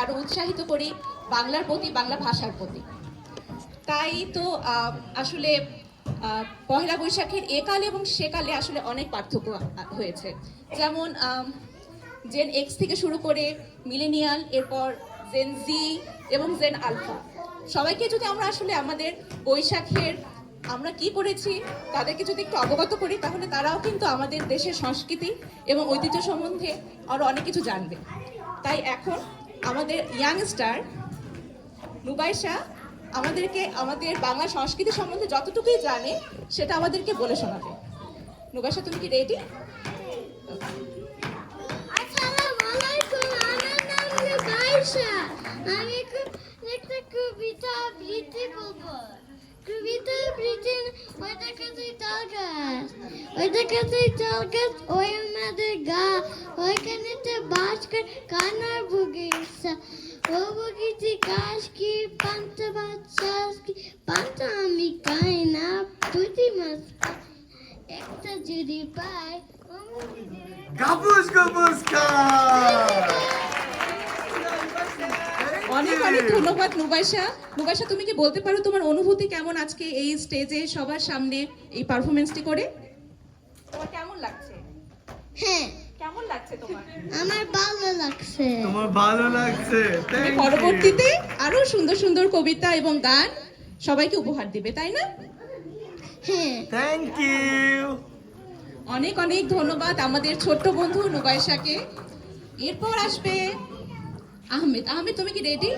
আরো উৎসাহিত করি বাংলার প্রতি, বাংলা ভাষার প্রতি। তাই তো আসলে পহেলা বৈশাখের একালে এবং সেকালে আসলে অনেক পার্থক্য হয়েছে। যেমন জেন এক্স থেকে শুরু করে মিলেনিয়াল, এরপর জেন জি এবং জেন আলফা, সবাইকে যদি আমরা আসলে আমাদের বৈশাখের আমরা কি করেছি তাদেরকে যদি একটু অবগত করি, তাহলে তারাও কিন্তু আমাদের দেশের সংস্কৃতি এবং ঐতিহ্য সম্বন্ধে আরো অনেক কিছু জানবে। তাই এখন আমাদের ইয়াংস্টার নুবাইশা আমাদেরকে আমাদের বাংলা সংস্কৃতি সম্বন্ধে যতটুকুই জানে সেটা আমাদেরকে বলে শোনাবে। নুবাইশা, তুমি কি রেডি? আসসালামু আলাইকুম, আমার নাম নুবাইশা। আমি একটা কবিতা আবৃত্তি বলবো। কবিতা আবৃত্তি ওই দেখাতে তাল গাছ, ওই দেখাতে তাল গাছ, ওই আমাদের গা, ওইখানেতে বাস করে কানার বগিচা, ও বগিচি গাছ কি পান্তা বাচ্চা কি পান্তা আমি খাই না, পুঁটি মাছ একটা যদি পাই গাবুস গাবুস অনেক অনেক ধন্যবাদ নুবাইশা। নুবাইশা, তুমি কি বলতে পারো তোমার অনুভূতি কেমন আজকে এই স্টেজে সবার সামনে এই পারফরমেন্সটি করে? তোমার কেমন লাগছে? হ্যাঁ, কেমন লাগছে তোমার? আমার ভালো লাগছে। তোমার ভালো লাগছে? তুমি পরবর্তীতে আরো সুন্দর সুন্দর কবিতা এবং গান সবাইকে উপহার দিবে, তাই না? হ্যাঁ, থ্যাংক ইউ। অনেক অনেক ধন্যবাদ আমাদের ছোট্ট বন্ধু নুবাইশাকে। এরপর আসবে আহমেদ। আহমেদ, তুমি কি রেডি?